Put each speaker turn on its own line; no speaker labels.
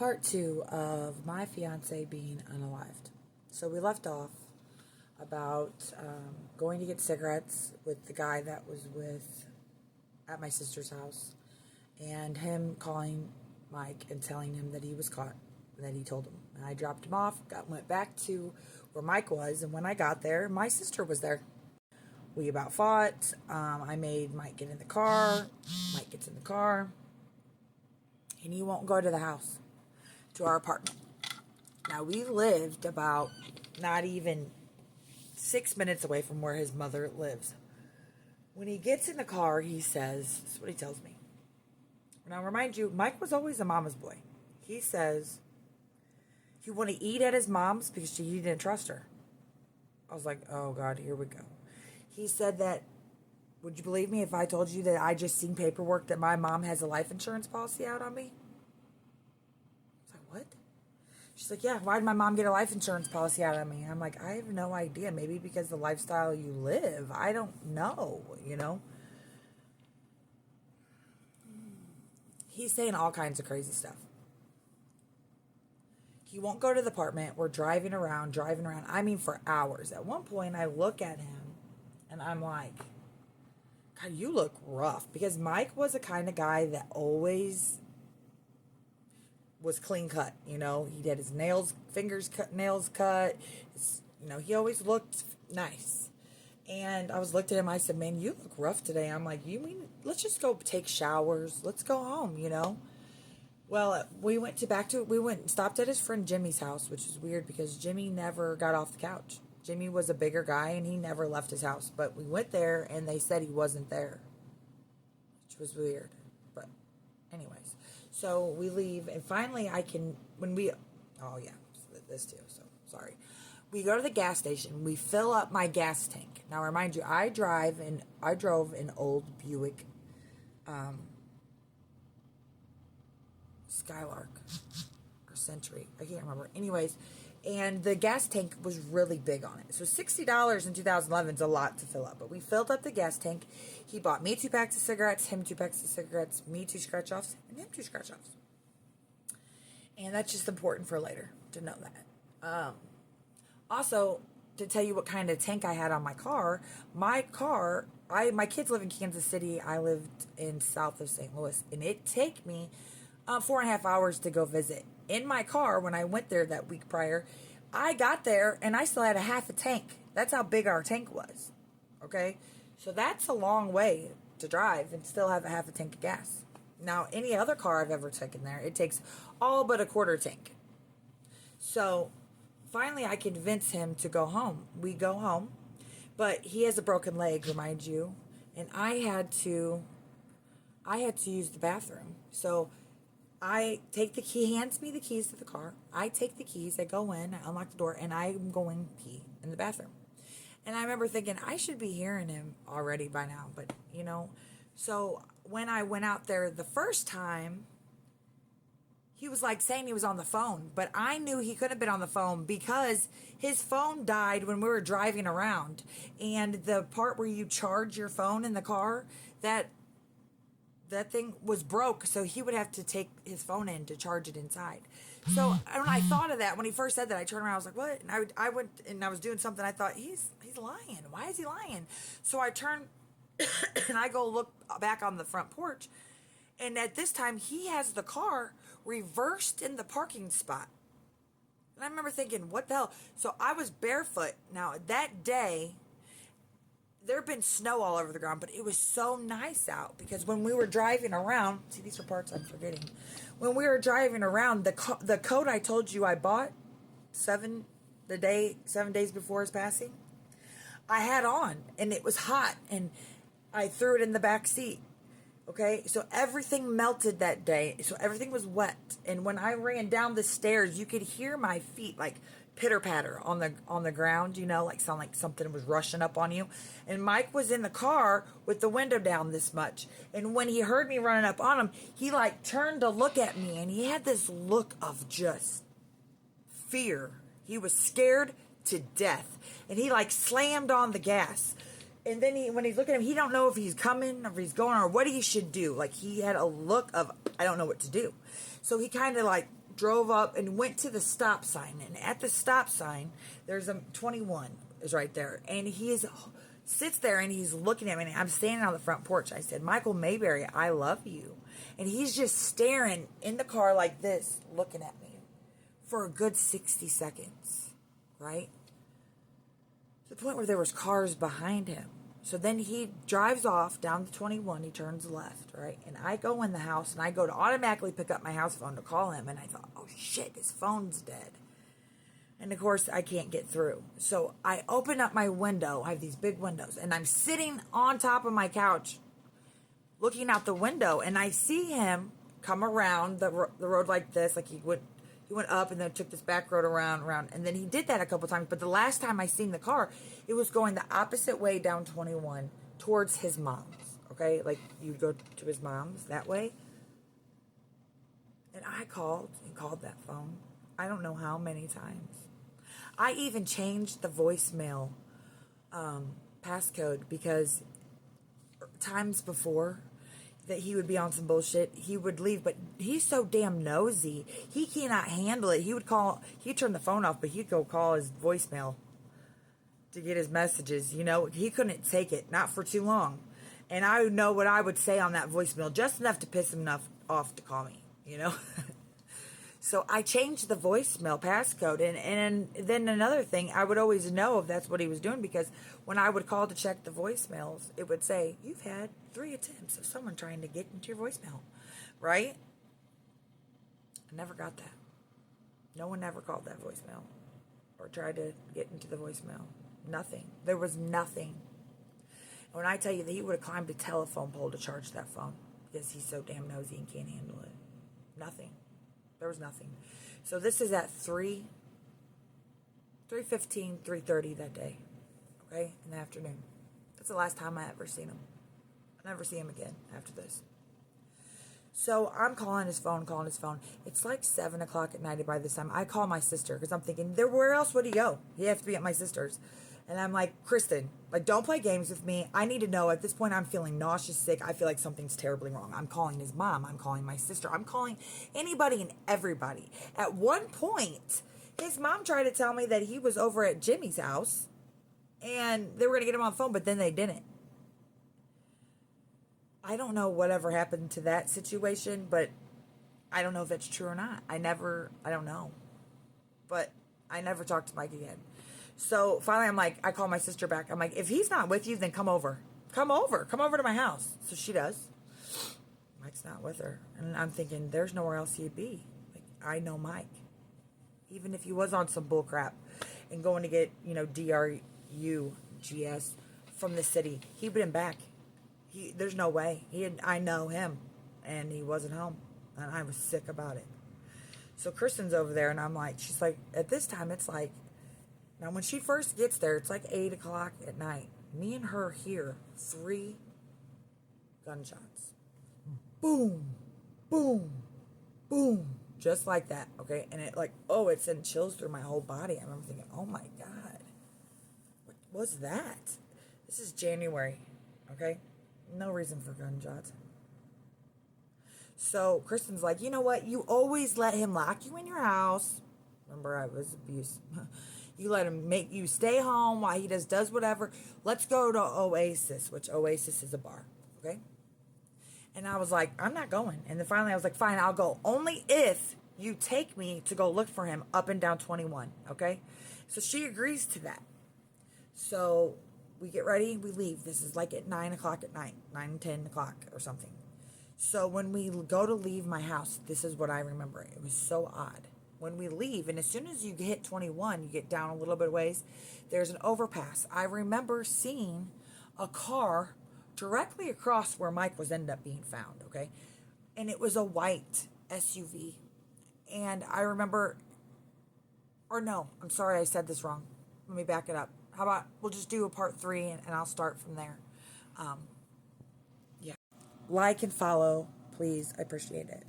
part two of my fiance being unalived. So we left off about going to get cigarettes with the guy that was with at my sister's house, and him calling Mike and telling him that he was caught, and that he told him. And I dropped him off, went back to where Mike was, and when I got there, my sister was there. We about fought. I made Mike get in the car. Mike gets in the car, and he won't go to the house, to our apartment. Now, we lived about not even 6 minutes away from where his mother lives. When he gets in the car, he says, this is what he tells me. Now, remind you, Mike was always a mama's boy. He says he wanted to eat at his mom's because he didn't trust her. I was like, oh, God, here we go. He said that, would you believe me if I told you that I just seen paperwork that my mom has a life insurance policy out on me? I was like, what? She's like, yeah, why did my mom get a life insurance policy out on me? I'm like, I have no idea. Maybe because the lifestyle you live. I don't know, He's saying all kinds of crazy stuff. He won't go to the apartment. We're driving around, I mean, for hours. At one point, I look at him, and I'm like, God, you look rough. Because Mike was the kind of guy that always was clean cut, He had his nails cut. He always looked nice. And I was looked at him, I said, man, you look rough today. I'm like, you mean, let's just go take showers. Let's go home, Well, we went and stopped at his friend Jimmy's house, which is weird because Jimmy never got off the couch. Jimmy was a bigger guy and he never left his house. But we went there and they said he wasn't there, which was weird. But anyways, so we leave and finally this too, so sorry. We go to the gas station. We fill up my gas tank. Now, remind you, I drove an old Buick Skylark or Century. I can't remember. Anyways, and the gas tank was really big on it. So $60 in 2011 is a lot to fill up. But we filled up the gas tank. He bought me 2 packs of cigarettes, him 2 packs of cigarettes, me 2 scratch-offs, and him 2 scratch-offs. And that's just important for later to know that. Also, to tell you what kind of tank I had on my car, my kids live in Kansas City. I lived in south of St. Louis. And it take me 4.5 hours to go visit. In my car, when I went there that week prior, I got there and I still had a half a tank. That's how big our tank was. Okay? So that's a long way to drive and still have a half a tank of gas. Now, any other car I've ever taken there, it takes all but a quarter tank. So finally, I convince him to go home. We go home, but he has a broken leg, remind you, and I had to use the bathroom. So I take the key, he hands me the keys to the car. I take the keys, I go in, I unlock the door, and I'm going to pee in the bathroom. And I remember thinking, I should be hearing him already by now, but, So when I went out there the first time, he was like saying he was on the phone, but I knew he couldn't have been on the phone because his phone died when we were driving around. And the part where you charge your phone in the car, that thing was broke, so he would have to take his phone in to charge it inside. So when I thought of that, when he first said that, I turned around, I was like, what? And I went and I was doing something, I thought, he's lying. Why is he lying? So I turned and I go look back on the front porch, and at this time, he has the car reversed in the parking spot. And I remember thinking, what the hell? So I was barefoot. Now, that day, there had been snow all over the ground, but it was so nice out because when we were driving around, see, these are parts I'm forgetting. When we were driving around, the coat I told you I bought 7 days before his passing, I had on, and it was hot, and I threw it in the back seat. Okay, so everything melted that day. So everything was wet. And when I ran down the stairs, you could hear my feet like pitter patter on the ground, like sound like something was rushing up on you. And Mike was in the car with the window down this much. And when he heard me running up on him, he like turned to look at me, and he had this look of just fear. He was scared to death. And he like slammed on the gas. And then when he's looking at him, he don't know if he's coming or if he's going or what he should do. Like, he had a look of, I don't know what to do. So he kind of like drove up and went to the stop sign. And at the stop sign, there's a 21 is right there. And sits there and he's looking at me. And I'm standing on the front porch. I said, Michael Mayberry, I love you. And he's just staring in the car like this, looking at me for a good 60 seconds, right? To the point where there was cars behind him. So then he drives off down the 21. He turns left, right? And I go in the house, and I go to automatically pick up my house phone to call him. And I thought, oh, shit, his phone's dead. And, of course, I can't get through. So I open up my window. I have these big windows. And I'm sitting on top of my couch looking out the window. And I see him come around the road like this. Like he went up and then took this back road around. And then he did that a couple times. But the last time I seen the car, it was going the opposite way down 21 towards his mom's. Okay? Like you'd go to his mom's that way. And I called that phone. I don't know how many times. I even changed the voicemail passcode because times before that he would be on some bullshit, he would leave, but he's so damn nosy, he cannot handle it. He'd turn the phone off, but he'd go call his voicemail to get his messages, he couldn't take it, not for too long. And I know what I would say on that voicemail, just enough to piss him off to call me, So I changed the voicemail passcode, and then another thing, I would always know if that's what he was doing, because when I would call to check the voicemails, it would say, you've had 3 attempts of someone trying to get into your voicemail, right? I never got that. No one ever called that voicemail or tried to get into the voicemail. Nothing. There was nothing. And when I tell you that he would have climbed a telephone pole to charge that phone because he's so damn nosy and can't handle it. Nothing. There was nothing. So this is at 3:15, 3:30 that day. Okay? In the afternoon. That's the last time I ever seen him. I'll never see him again after this. So I'm calling his phone. It's like 7 o'clock at night by this time. I call my sister because I'm thinking, where else would he go? He has to be at my sister's. And I'm like, Kristen, don't play games with me. I need to know. At this point, I'm feeling nauseous, sick. I feel like something's terribly wrong. I'm calling his mom. I'm calling my sister. I'm calling anybody and everybody. At one point, his mom tried to tell me that he was over at Jimmy's house and they were going to get him on the phone, but then they didn't. I don't know whatever happened to that situation, but I don't know if that's true or not. I don't know. But I never talked to Mike again. So finally I call my sister back. I'm like, if he's not with you, then come over. Come over to my house. So she does. Mike's not with her. And I'm thinking, there's nowhere else he'd be. I know Mike. Even if he was on some bull crap and going to get, DRUGS from the city, he'd been back. There's no way. I know him. And he wasn't home. And I was sick about it. So Kristen's over there, and I'm like, she's like, at this time, it's like, now when she first gets there, it's like 8 o'clock at night. Me and her hear 3 gunshots. Boom, boom, boom. Just like that, okay? And it it sent chills through my whole body. I remember thinking, oh my God, what was that? This is January, okay? No reason for gunshots. So Kristen's like, you know what? You always let him lock you in your house. Remember, I was abused. You let him make you stay home while he does whatever. Let's go to Oasis, which Oasis is a bar, okay? And I was like, I'm not going. And then finally I was like, fine, I'll go. Only if you take me to go look for him up and down 21, okay? So she agrees to that. So we get ready, we leave. This is like at 9 o'clock at night, 9, 10 o'clock or something. So when we go to leave my house, this is what I remember. It was so odd. When we leave, and as soon as you hit 21, you get down a little bit of ways, there's an overpass. I remember seeing a car directly across where Mike was ended up being found, okay? And it was a white SUV. And I remember, I'm sorry, I said this wrong. Let me back it up. How about we'll just do a part 3 and I'll start from there. Yeah. Like and follow, please. I appreciate it.